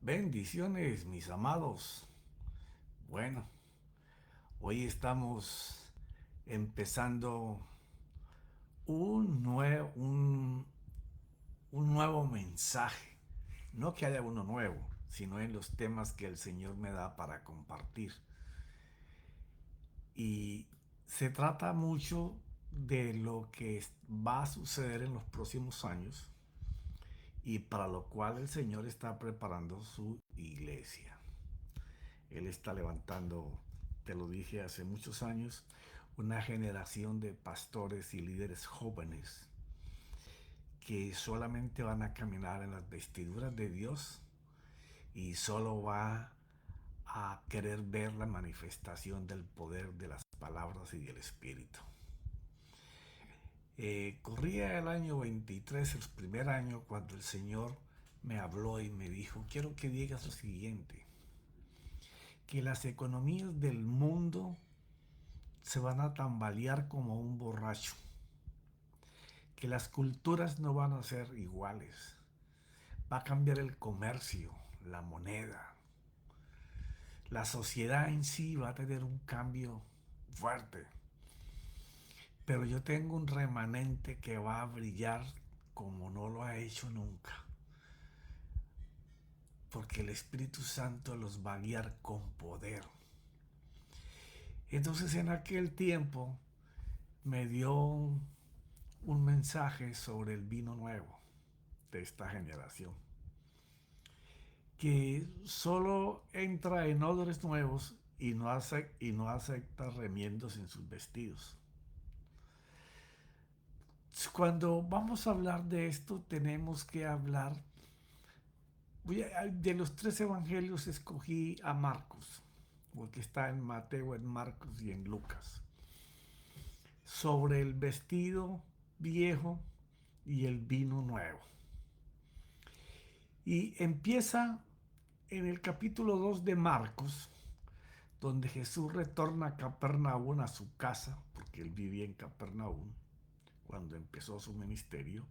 Bendiciones, mis amados. Bueno, hoy estamos empezando un nuevo mensaje. No que haya uno nuevo, sino en los temas que el Señor me da para compartir. Y se trata mucho de lo que va a suceder en los próximos años y para lo cual el Señor está preparando su iglesia. Él está levantando, te lo dije hace muchos años, una generación de pastores y líderes jóvenes que solamente van a caminar en las vestiduras de Dios y solo va a querer ver la manifestación del poder de las palabras y del Espíritu. Corría el año 23, el primer año, cuando el Señor me habló y me dijo: quiero que digas lo siguiente, que las economías del mundo se van a tambalear como un borracho, que las culturas no van a ser iguales, va a cambiar el comercio, la moneda, la sociedad en sí va a tener un cambio fuerte, pero yo tengo un remanente que va a brillar como no lo ha hecho nunca, porque el Espíritu Santo los va a guiar con poder. Entonces en aquel tiempo me dio un mensaje sobre el vino nuevo de esta generación, que solo entra en odres nuevos y no acepta remiendos en sus vestidos. Cuando vamos a hablar de esto, tenemos que hablar. De los tres evangelios escogí a Marcos, porque está en Mateo, en Marcos y en Lucas, sobre el vestido viejo y el vino nuevo. Y empieza en el capítulo 2 de Marcos, donde Jesús retorna a Capernaum, a su casa, porque él vivía en Capernaum cuando empezó su ministerio.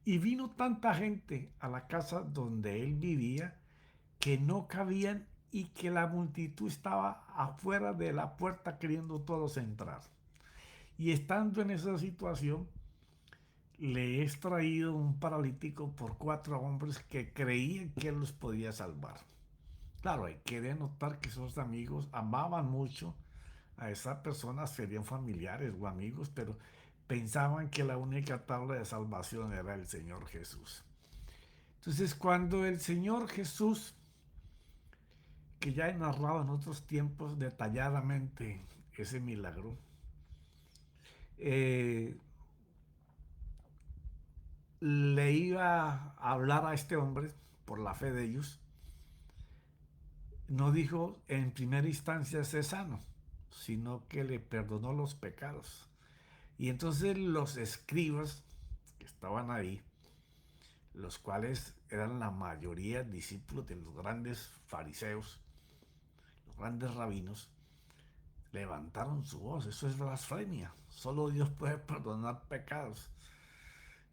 Y vino tanta gente a la casa donde él vivía que no cabían y que la multitud estaba afuera de la puerta queriendo todos entrar. Y estando en esa situación, le es traído un paralítico por 4 hombres que creían que él los podía salvar. Claro, hay que denotar que esos amigos amaban mucho a esa persona, serían familiares o amigos, pero pensaban que la única tabla de salvación era el Señor Jesús. Entonces, cuando el Señor Jesús, que ya he narrado en otros tiempos detalladamente ese milagro, eh, le iba a hablar a este hombre por la fe de ellos, no dijo en primera instancia sé sano, sino que le perdonó los pecados. Y entonces los escribas que estaban ahí, los cuales eran la mayoría discípulos de los grandes fariseos, los grandes rabinos, levantaron su voz. Eso es blasfemia. Solo Dios puede perdonar pecados.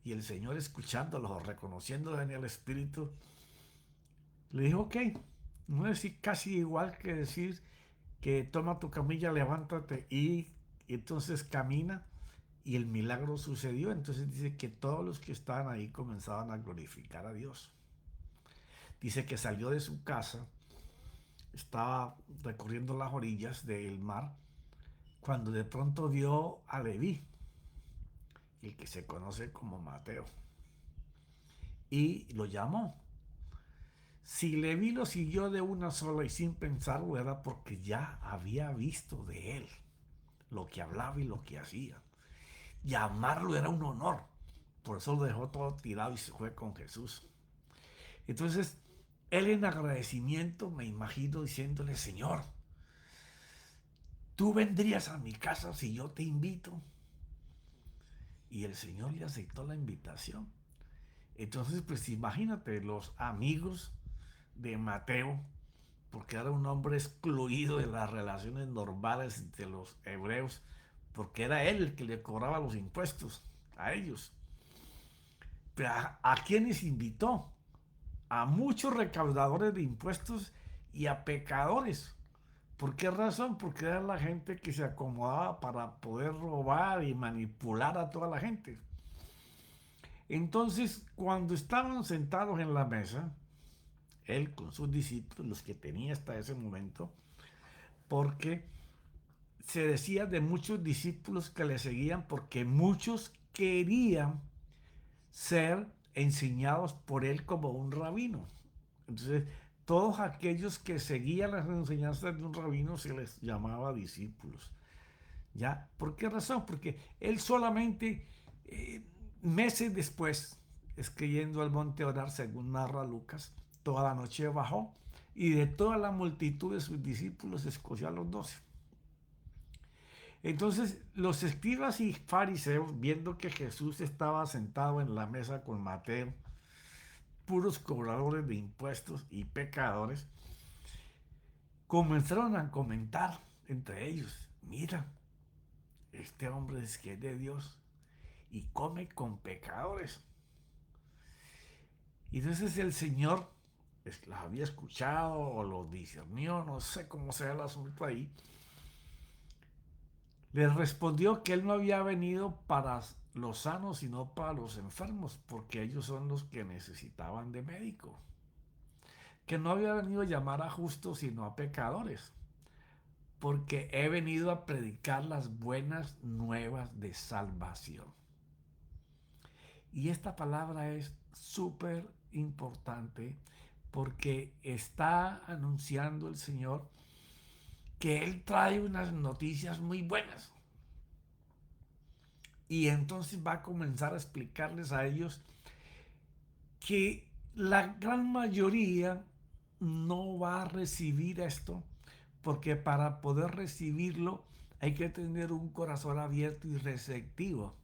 Y el Señor, escuchándolos, reconociendo en el Espíritu, le dijo: ok, no es casi igual que decir que toma tu camilla, levántate y entonces camina. Y el milagro sucedió. Entonces dice que todos los que estaban ahí comenzaban a glorificar a Dios. Dice que salió de su casa, estaba recorriendo las orillas del mar, cuando de pronto vio a Leví, el que se conoce como Mateo, y lo llamó. Si Leví lo siguió de una sola y sin pensarlo, era porque ya había visto de él lo que hablaba y lo que hacía. Llamarlo era un honor. Por eso lo dejó todo tirado y se fue con Jesús. Entonces, él en agradecimiento, me imagino diciéndole: Señor, tú vendrías a mi casa si yo te invito. Y el Señor le aceptó la invitación. Entonces, pues imagínate, los amigos de Mateo, porque era un hombre excluido de las relaciones normales de los hebreos, porque era él el que le cobraba los impuestos a ellos. Pero ¿a quiénes invitó? a muchos recaudadores de impuestos y a pecadores. ¿Por qué razón? Porque era la gente que se acomodaba para poder robar y manipular a toda la gente. Entonces, cuando estaban sentados en la mesa, él con sus discípulos, los que tenía hasta ese momento, porque se decía de muchos discípulos que le seguían porque muchos querían ser enseñados por él como un rabino. Entonces, todos aquellos que seguían las enseñanzas de un rabino se les llamaba discípulos. ¿Ya? ¿Por qué razón? Porque él solamente meses después, es que yendo al monte a orar, según narra Lucas, toda la noche bajó y de toda la multitud de sus discípulos escogió a los 12. Entonces los escribas y fariseos, viendo que Jesús estaba sentado en la mesa con Mateo, puros cobradores de impuestos y pecadores, comenzaron a comentar entre ellos, mira, este hombre es que es de Dios y come con pecadores. Y entonces el Señor los había escuchado o los discernió, no sé cómo sea el asunto ahí. Les respondió que él no había venido para los sanos, sino para los enfermos, porque ellos son los que necesitaban de médico. Que no había venido a llamar a justos, sino a pecadores, porque he venido a predicar las buenas nuevas de salvación. Y esta palabra es súper importante porque está anunciando el Señor que Él trae unas noticias muy buenas. Y entonces va a comenzar a explicarles a ellos que la gran mayoría no va a recibir esto porque para poder recibirlo hay que tener un corazón abierto y receptivo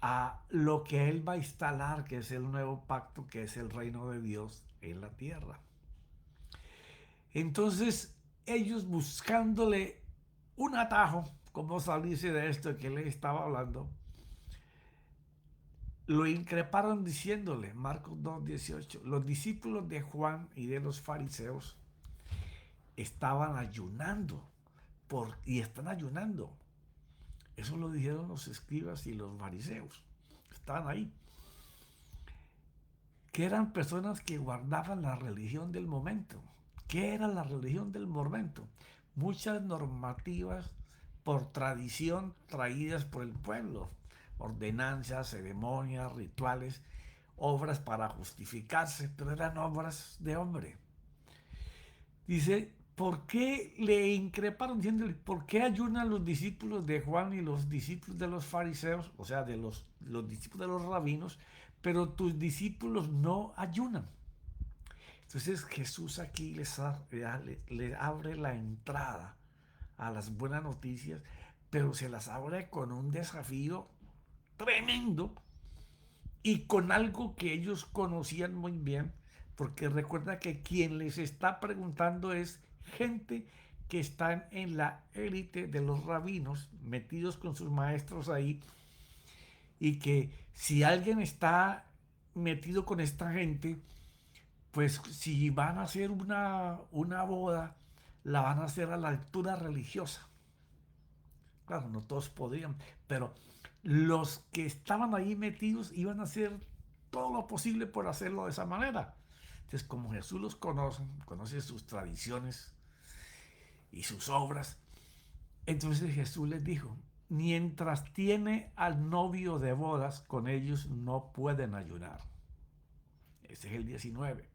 a lo que Él va a instalar, que es el nuevo pacto, que es el reino de Dios en la tierra. Entonces, ellos buscándole un atajo, como salirse de esto que le estaba hablando, lo increparon diciéndole, Marcos 2:18, los discípulos de Juan y de los fariseos estaban ayunando y están ayunando. Eso lo dijeron los escribas y los fariseos. Estaban ahí. Que eran personas que guardaban la religión del momento. ¿Qué era la religión del momento? Muchas normativas por tradición traídas por el pueblo. Ordenanzas, ceremonias, rituales, obras para justificarse, pero eran obras de hombre. Dice, ¿por qué le increparon diciéndole, por qué ayunan los discípulos de Juan y los discípulos de los fariseos, o sea, de los discípulos de los rabinos, pero tus discípulos no ayunan? Entonces Jesús aquí les abre la entrada a las buenas noticias, pero se las abre con un desafío tremendo y con algo que ellos conocían muy bien, porque recuerda que quien les está preguntando es gente que están en la élite de los rabinos, metidos con sus maestros ahí, y que si alguien está metido con esta gente, pues si van a hacer una boda, la van a hacer a la altura religiosa. Claro, no todos podrían, pero los que estaban ahí metidos iban a hacer todo lo posible por hacerlo de esa manera. Entonces, como Jesús los conoce sus tradiciones y sus obras, entonces Jesús les dijo, mientras tiene al novio de bodas, con ellos no pueden ayunar. Ese es el 19.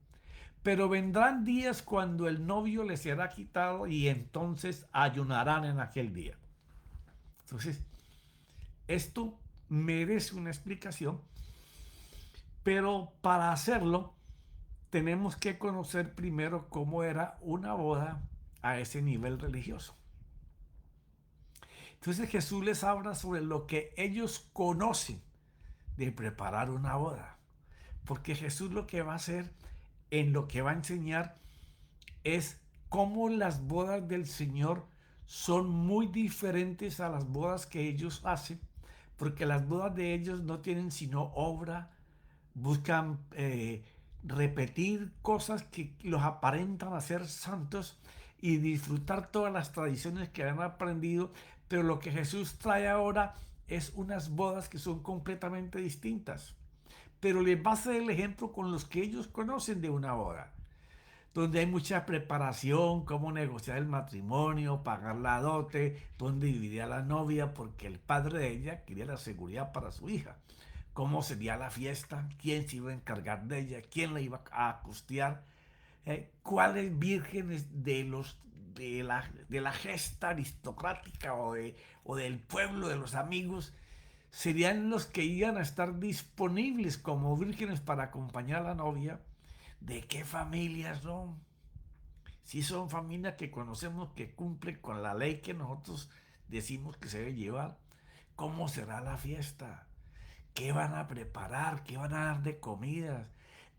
Pero vendrán días cuando el novio les será quitado y entonces ayunarán en aquel día. Entonces, esto merece una explicación, pero para hacerlo tenemos que conocer primero cómo era una boda a ese nivel religioso. Entonces Jesús les habla sobre lo que ellos conocen de preparar una boda, porque Jesús lo que va a hacer, en lo que va a enseñar, es cómo las bodas del Señor son muy diferentes a las bodas que ellos hacen, porque las bodas de ellos no tienen sino obra, buscan repetir cosas que los aparentan a ser santos y disfrutar todas las tradiciones que han aprendido, pero lo que Jesús trae ahora es unas bodas que son completamente distintas. Pero les va a ser el ejemplo con los que ellos conocen de una boda, donde hay mucha preparación, cómo negociar el matrimonio, pagar la dote, dónde dividir a la novia, porque el padre de ella quería la seguridad para su hija. Cómo sería la fiesta, quién se iba a encargar de ella, quién la iba a costear, cuáles vírgenes de la gesta aristocrática o del pueblo, de los amigos, serían los que iban a estar disponibles como vírgenes para acompañar a la novia. ¿De qué familias son? Si son familias que conocemos que cumplen con la ley que nosotros decimos que se debe llevar, ¿cómo será la fiesta? ¿Qué van a preparar? ¿Qué van a dar de comidas?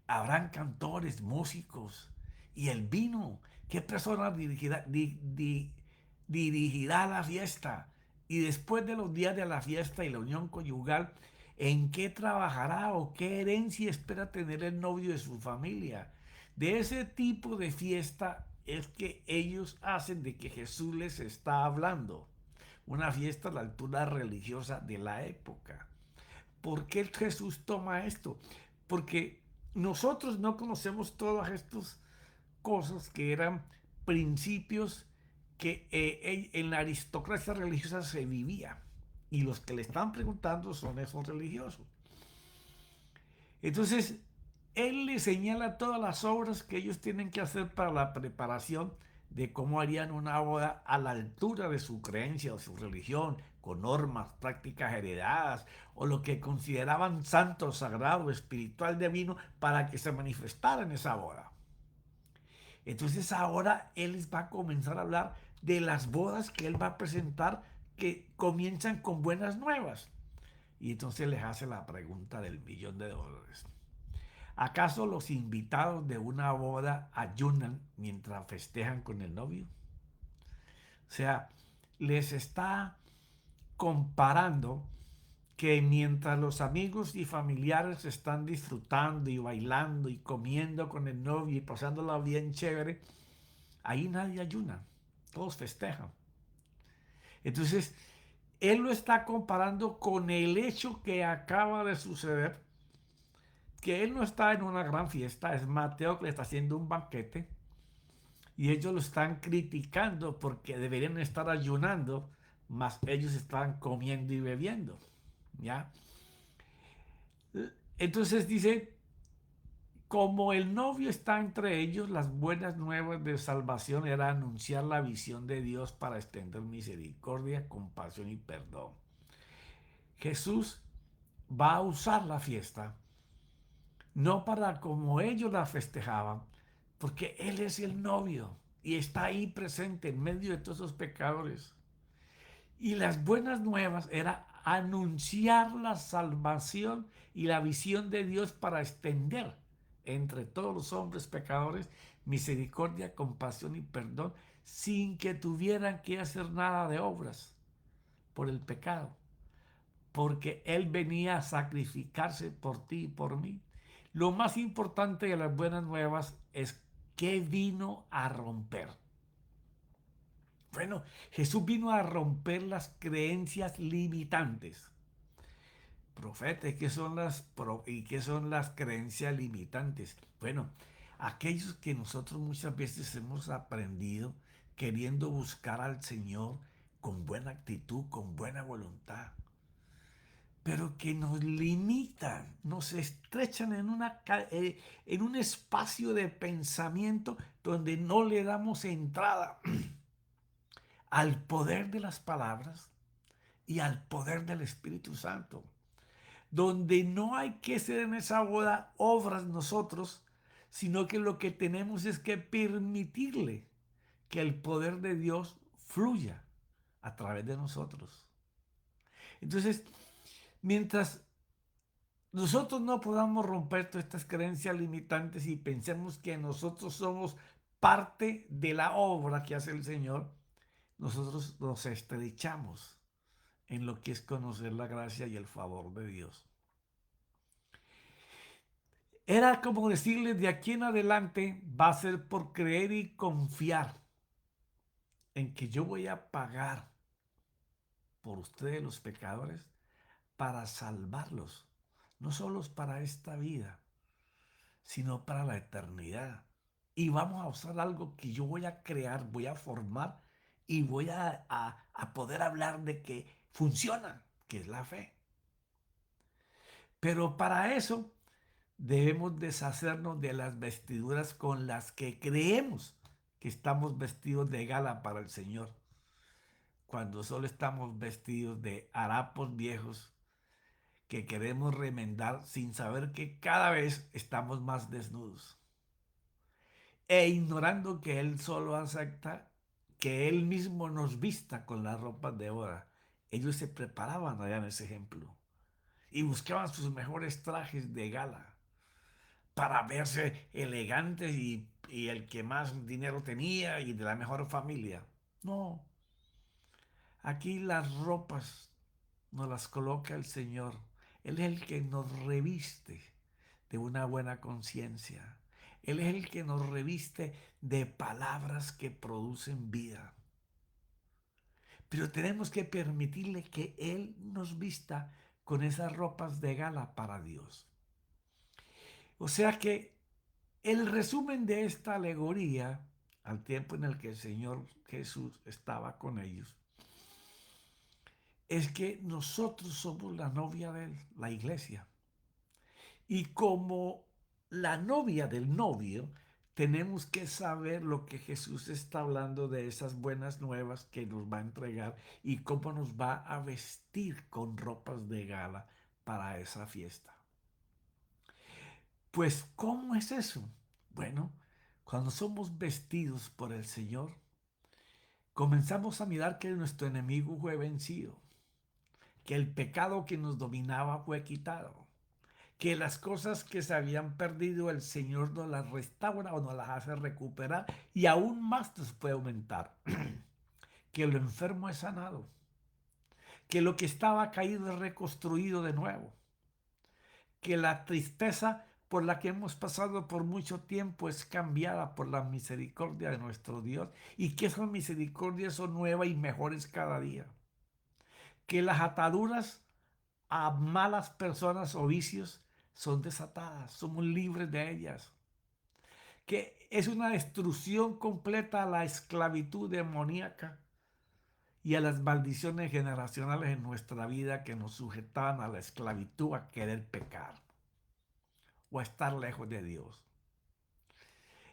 Habrán cantores, músicos. ¿Y el vino? ¿Qué persona dirigirá la fiesta? Y después de los días de la fiesta y la unión conyugal, ¿en qué trabajará o qué herencia espera tener el novio de su familia? De ese tipo de fiesta es que ellos hacen de que Jesús les está hablando. Una fiesta a la altura religiosa de la época. ¿Por qué Jesús toma esto? Porque nosotros no conocemos todas estas cosas que eran principios que en la aristocracia religiosa se vivía. Y los que le están preguntando son esos religiosos. Entonces, él le señala todas las obras que ellos tienen que hacer para la preparación de cómo harían una boda a la altura de su creencia o su religión, con normas, prácticas heredadas, o lo que consideraban santo, sagrado, espiritual, divino, para que se manifestara en esa boda. Entonces ahora él les va a comenzar a hablar de las bodas que él va a presentar que comienzan con buenas nuevas. Y entonces les hace la pregunta del $1.000.000. ¿Acaso los invitados de una boda ayunan mientras festejan con el novio? O sea, les está comparando que mientras los amigos y familiares están disfrutando y bailando y comiendo con el novio y pasándola bien chévere, ahí nadie ayuna, todos festejan. Entonces, él lo está comparando con el hecho que acaba de suceder, que él no está en una gran fiesta, es Mateo que le está haciendo un banquete y ellos lo están criticando porque deberían estar ayunando, mas ellos están comiendo y bebiendo, ¿ya? Entonces dice, como el novio está entre ellos, las buenas nuevas de salvación era anunciar la visión de Dios para extender misericordia, compasión y perdón. Jesús va a usar la fiesta, no para como ellos la festejaban, porque Él es el novio y está ahí presente en medio de todos esos pecadores. Y las buenas nuevas era anunciar la salvación y la visión de Dios para extender entre todos los hombres pecadores misericordia, compasión y perdón sin que tuvieran que hacer nada de obras por el pecado. Porque Él venía a sacrificarse por ti y por mí. Lo más importante de las buenas nuevas es que vino a romper. Bueno, Jesús vino a romper las creencias limitantes. Profeta, ¿qué son las creencias limitantes? Bueno, aquellos que nosotros muchas veces hemos aprendido queriendo buscar al Señor con buena actitud, con buena voluntad, pero que nos limitan, nos estrechan en un espacio de pensamiento donde no le damos entrada al poder de las palabras y al poder del Espíritu Santo, donde no hay que hacer en esa boda obras nosotros, sino que lo que tenemos es que permitirle que el poder de Dios fluya a través de nosotros. Entonces, mientras nosotros no podamos romper todas estas creencias limitantes y pensemos que nosotros somos parte de la obra que hace el Señor, nosotros nos estrechamos en lo que es conocer la gracia y el favor de Dios. Era como decirle, de aquí en adelante va a ser por creer y confiar en que yo voy a pagar por ustedes los pecadores para salvarlos, no solo para esta vida, sino para la eternidad. Y vamos a usar algo que yo voy a crear, voy a formar y voy a poder hablar de que funciona, que es la fe. Pero para eso debemos deshacernos de las vestiduras con las que creemos que estamos vestidos de gala para el Señor, cuando solo estamos vestidos de harapos viejos que queremos remendar sin saber que cada vez estamos más desnudos e ignorando que Él solo acepta que Él mismo nos vista con las ropas de boda. Ellos se preparaban allá en ese ejemplo y buscaban sus mejores trajes de gala para verse elegantes y el que más dinero tenía y de la mejor familia. No, aquí las ropas nos las coloca el Señor. Él es el que nos reviste de una buena conciencia. Él es el que nos reviste de palabras que producen vida. Pero tenemos que permitirle que Él nos vista con esas ropas de gala para Dios. O sea que el resumen de esta alegoría, al tiempo en el que el Señor Jesús estaba con ellos, es que nosotros somos la novia de Él, la iglesia. Y como la novia del novio, tenemos que saber lo que Jesús está hablando de esas buenas nuevas que nos va a entregar y cómo nos va a vestir con ropas de gala para esa fiesta. Pues, ¿cómo es eso? Bueno, cuando somos vestidos por el Señor, comenzamos a mirar que nuestro enemigo fue vencido, que el pecado que nos dominaba fue quitado, que las cosas que se habían perdido el Señor nos las restaura o nos las hace recuperar y aún más nos puede aumentar. Que lo enfermo es sanado, que lo que estaba caído es reconstruido de nuevo, que la tristeza por la que hemos pasado por mucho tiempo es cambiada por la misericordia de nuestro Dios y que esas misericordias son nuevas y mejores cada día. Que las ataduras a malas personas o vicios son desatadas, somos libres de ellas. Que es una destrucción completa a la esclavitud demoníaca y a las maldiciones generacionales en nuestra vida que nos sujetaban a la esclavitud, a querer pecar o a estar lejos de Dios.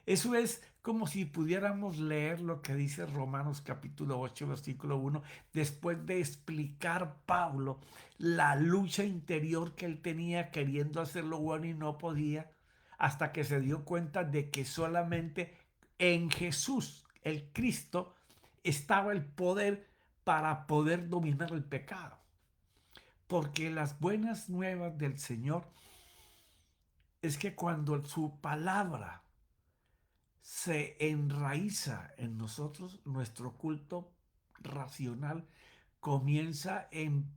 Eso es como si pudiéramos leer lo que dice Romanos capítulo 8, versículo 1, después de explicar Pablo la lucha interior que él tenía queriendo hacer lo bueno y no podía, hasta que se dio cuenta de que solamente en Jesús, el Cristo, estaba el poder para poder dominar el pecado. Porque las buenas nuevas del Señor es que cuando su palabra se enraiza en nosotros, nuestro culto racional comienza en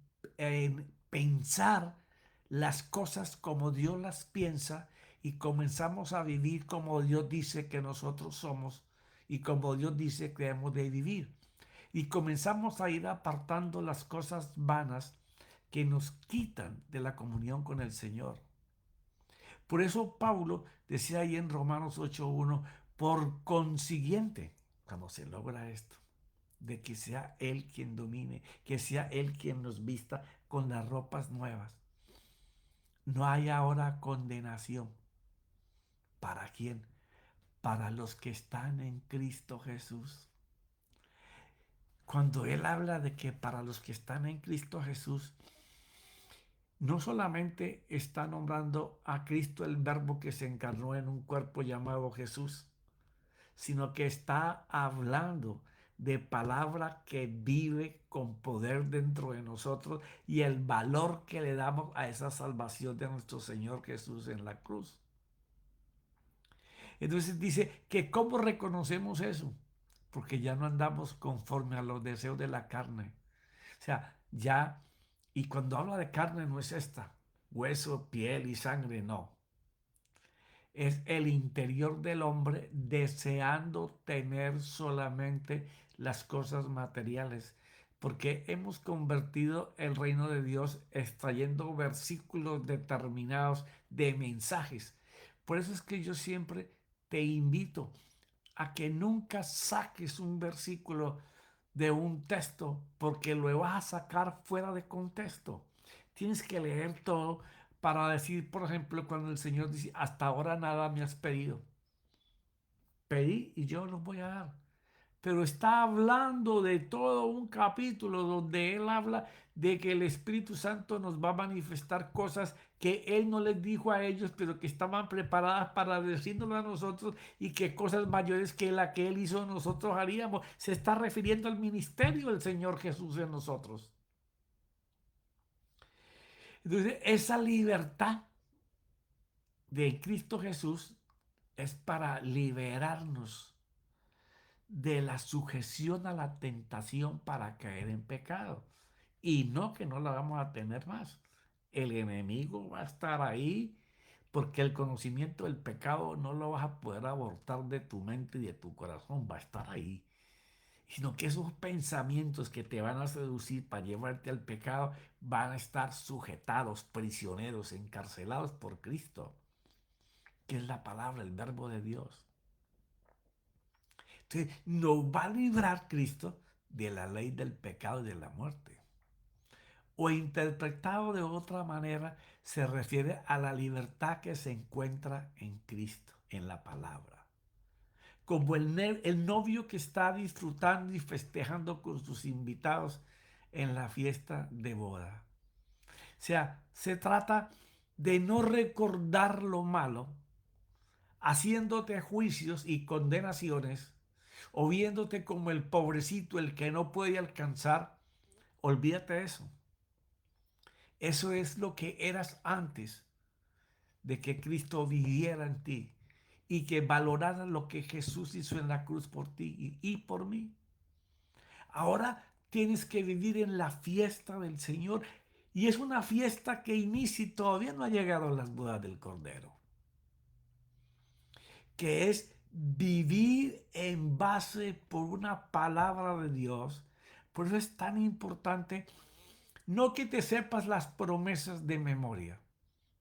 pensar las cosas como Dios las piensa y comenzamos a vivir como Dios dice que nosotros somos y como Dios dice que debemos de vivir. Y comenzamos a ir apartando las cosas vanas que nos quitan de la comunión con el Señor. Por eso Pablo decía ahí en Romanos 8:1, por consiguiente, cuando se logra esto, de que sea Él quien domine, que sea Él quien nos vista con las ropas nuevas. No hay ahora condenación. ¿Para quién? Para los que están en Cristo Jesús. Cuando Él habla de que para los que están en Cristo Jesús, no solamente está nombrando a Cristo el verbo que se encarnó en un cuerpo llamado Jesús, sino que está hablando de palabra que vive con poder dentro de nosotros y el valor que le damos a esa salvación de nuestro Señor Jesús en la cruz. Entonces dice que ¿cómo reconocemos eso? Porque ya no andamos conforme a los deseos de la carne. O sea, ya, y cuando habla de carne no es esta, hueso, piel y sangre, no. es el interior del hombre deseando tener solamente las cosas materiales, porque hemos convertido el reino de Dios extrayendo versículos determinados de mensajes. Por eso es que yo siempre te invito a que nunca saques un versículo de un texto porque lo vas a sacar fuera de contexto. Tienes que leer todo para decir, por ejemplo, cuando el Señor dice, hasta ahora nada me has pedido. Pedí y yo los voy a dar. Pero está hablando de todo un capítulo donde Él habla de que el Espíritu Santo nos va a manifestar cosas que Él no les dijo a ellos, pero que estaban preparadas para decírnoslo a nosotros, y que cosas mayores que la que Él hizo nosotros haríamos. Se está refiriendo al ministerio del Señor Jesús en nosotros. Entonces, esa libertad de Cristo Jesús es para liberarnos de la sujeción a la tentación para caer en pecado. Y no que no la vamos a tener más. El enemigo va a estar ahí porque el conocimiento del pecado no lo vas a poder abortar de tu mente y de tu corazón, va a estar ahí. Sino que esos pensamientos que te van a seducir para llevarte al pecado van a estar sujetados, prisioneros, encarcelados por Cristo, que es la palabra, el verbo de Dios. Entonces, nos va a librar Cristo de la ley del pecado y de la muerte. O interpretado de otra manera, se refiere a la libertad que se encuentra en Cristo, en la palabra. Como el novio que está disfrutando y festejando con sus invitados en la fiesta de boda. O sea, se trata de no recordar lo malo, haciéndote juicios y condenaciones, o viéndote como el pobrecito, el que no puede alcanzar. Olvídate de eso. Eso es lo que eras antes de que Cristo viviera en ti y que valoraras lo que Jesús hizo en la cruz por ti y por mí. Ahora tienes que vivir en la fiesta del Señor, y es una fiesta que inicia y todavía no ha llegado a las bodas del Cordero, que es vivir en base por una palabra de Dios. Por eso es tan importante no que te sepas las promesas de memoria.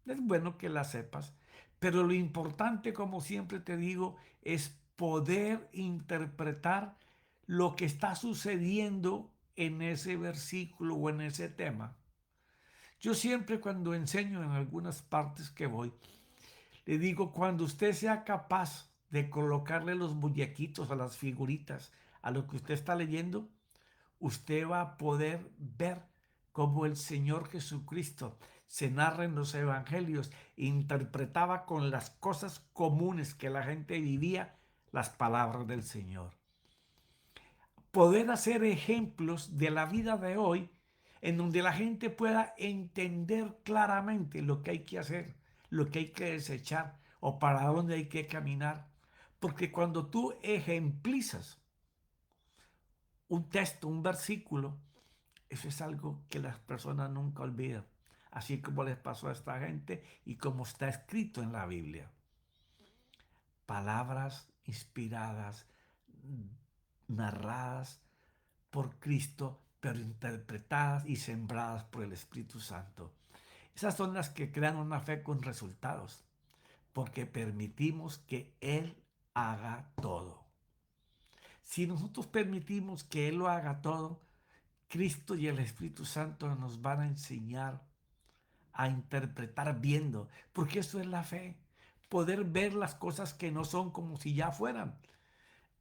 Es bueno que las sepas, pero lo importante, como siempre te digo, es poder interpretar lo que está sucediendo en ese versículo o en ese tema. Yo siempre, cuando enseño en algunas partes que voy, le digo, cuando usted sea capaz de colocarle los muñequitos a las figuritas a lo que usted está leyendo, usted va a poder ver cómo el Señor Jesucristo se narra en los evangelios, interpretaba con las cosas comunes que la gente vivía las palabras del Señor. Poder hacer ejemplos de la vida de hoy en donde la gente pueda entender claramente lo que hay que hacer, lo que hay que desechar o para dónde hay que caminar. Porque cuando tú ejemplizas un texto, un versículo, eso es algo que las personas nunca olvidan, así como les pasó a esta gente y como está escrito en la Biblia. Palabras inspiradas, narradas por Cristo, pero interpretadas y sembradas por el Espíritu Santo. Esas son las que crean una fe con resultados, porque permitimos que Él haga todo. Si nosotros permitimos que Él lo haga todo, Cristo y el Espíritu Santo nos van a enseñar a interpretar viendo, porque eso es la fe, poder ver las cosas que no son como si ya fueran.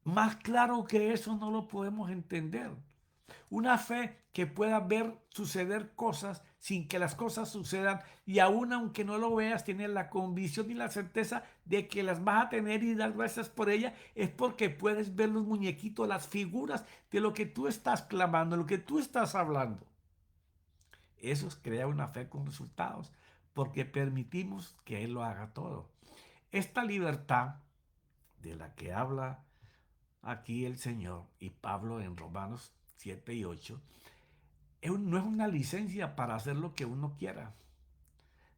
Más claro que eso no lo podemos entender. Una fe que pueda ver suceder cosas sin que las cosas sucedan, y aún aunque no lo veas, tienes la convicción y la certeza de que las vas a tener y dar gracias por ella, es porque puedes ver los muñequitos, las figuras de lo que tú estás clamando, lo que tú estás hablando. Eso crea una fe con resultados, porque permitimos que Él lo haga todo. Esta libertad de la que habla aquí el Señor y Pablo en Romanos 7 y 8, no es una licencia para hacer lo que uno quiera,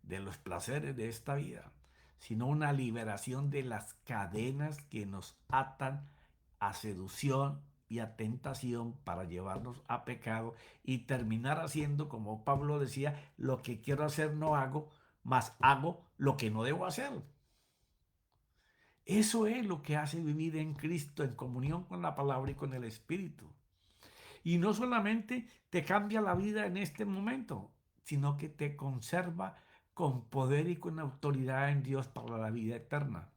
de los placeres de esta vida, sino una liberación de las cadenas que nos atan a seducción y a tentación para llevarnos a pecado y terminar haciendo, como Pablo decía, lo que quiero hacer no hago, mas hago lo que no debo hacer. Eso es lo que hace vivir en Cristo, en comunión con la palabra y con el Espíritu. Y no solamente te cambia la vida en este momento, sino que te conserva con poder y con autoridad en Dios para la vida eterna.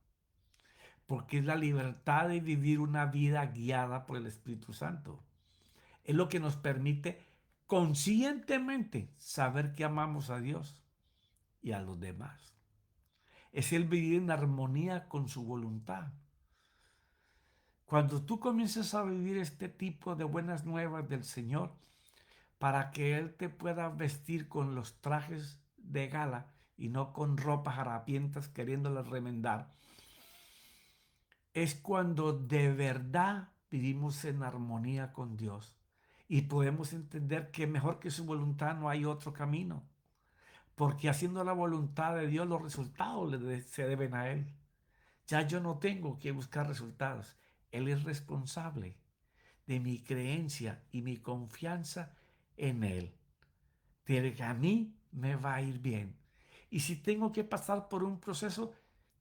Porque es la libertad de vivir una vida guiada por el Espíritu Santo. Es lo que nos permite conscientemente saber que amamos a Dios y a los demás. Es el vivir en armonía con su voluntad. Cuando tú comienzas a vivir este tipo de buenas nuevas del Señor, para que Él te pueda vestir con los trajes de gala y no con ropas harapientas queriéndolas remendar, es cuando de verdad vivimos en armonía con Dios y podemos entender que mejor que su voluntad no hay otro camino, porque haciendo la voluntad de Dios los resultados se deben a Él. Ya yo no tengo que buscar resultados. Él es responsable de mi creencia y mi confianza en Él. Que a mí me va a ir bien. Y si tengo que pasar por un proceso,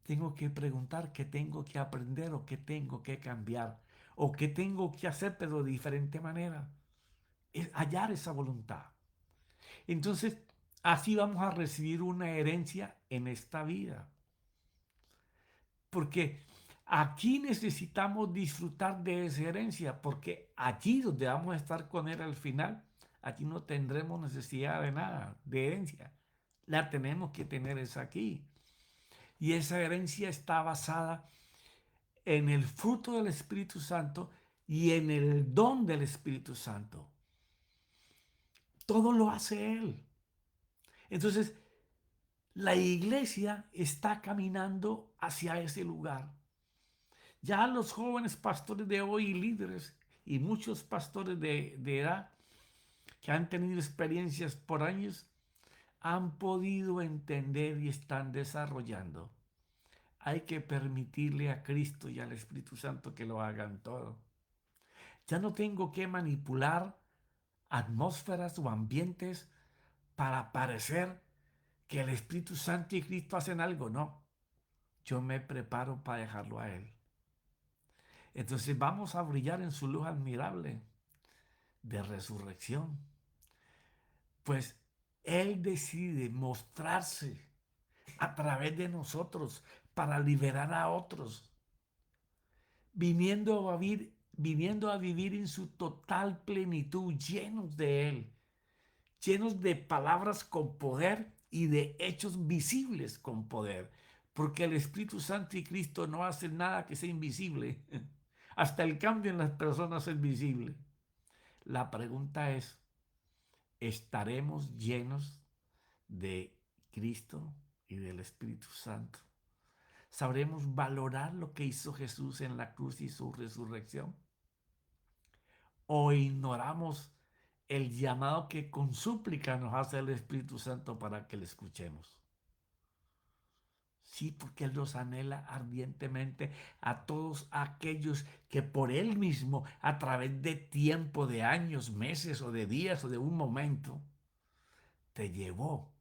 tengo que preguntar qué tengo que aprender o qué tengo que cambiar o qué tengo que hacer, pero de diferente manera. Es hallar esa voluntad. Entonces, así vamos a recibir una herencia en esta vida. Porque aquí necesitamos disfrutar de esa herencia, porque allí donde vamos a estar con Él al final, aquí no tendremos necesidad de nada, de herencia. La tenemos que tener es aquí. Y esa herencia está basada en el fruto del Espíritu Santo y en el don del Espíritu Santo. Todo lo hace Él. Entonces, la iglesia está caminando hacia ese lugar. Ya los jóvenes pastores de hoy, líderes y muchos pastores de edad que han tenido experiencias por años, han podido entender y están desarrollando. Hay que permitirle a Cristo y al Espíritu Santo que lo hagan todo. Ya no tengo que manipular atmósferas o ambientes para parecer que el Espíritu Santo y Cristo hacen algo. No, yo me preparo para dejarlo a Él. Entonces vamos a brillar en su luz admirable de resurrección. Pues Él decide mostrarse a través de nosotros para liberar a otros, viniendo a vivir en su total plenitud, llenos de Él, llenos de palabras con poder y de hechos visibles con poder, porque el Espíritu Santo y Cristo no hacen nada que sea invisible. Hasta el cambio en las personas es visible. La pregunta es, ¿estaremos llenos de Cristo y del Espíritu Santo? ¿Sabremos valorar lo que hizo Jesús en la cruz y su resurrección? ¿O ignoramos el llamado que con súplica nos hace el Espíritu Santo para que le escuchemos? Sí, porque Él nos anhela ardientemente a todos aquellos que por Él mismo, a través de tiempo, de años, meses o de días o de un momento, te llevó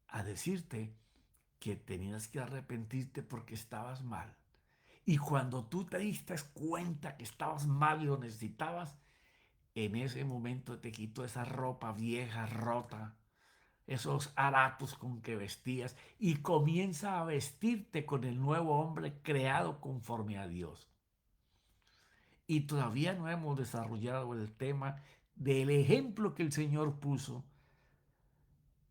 a decirte que tenías que arrepentirte porque estabas mal. Y cuando tú te diste cuenta que estabas mal y lo necesitabas, en ese momento te quitó esa ropa vieja, rota, esos harapos con que vestías y comienza a vestirte con el nuevo hombre creado conforme a Dios. Y todavía no hemos desarrollado el tema del ejemplo que el Señor puso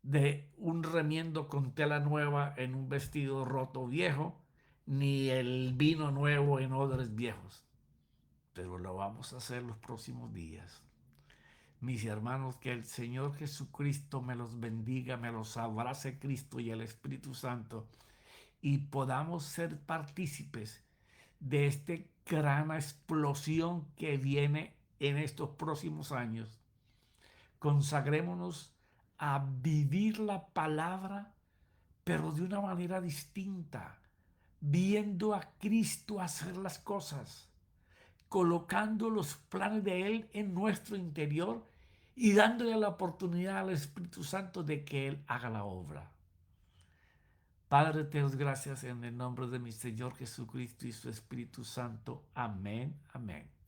de un remiendo con tela nueva en un vestido roto viejo, ni el vino nuevo en odres viejos. Pero lo vamos a hacer los próximos días. Mis hermanos, que el Señor Jesucristo me los bendiga, me los abrace Cristo y el Espíritu Santo y podamos ser partícipes de esta gran explosión que viene en estos próximos años. Consagrémonos a vivir la palabra pero de una manera distinta, viendo a Cristo hacer las cosas, colocando los planes de Él en nuestro interior y dándole la oportunidad al Espíritu Santo de que Él haga la obra. Padre, te doy gracias en el nombre de mi Señor Jesucristo y su Espíritu Santo. Amén, amén.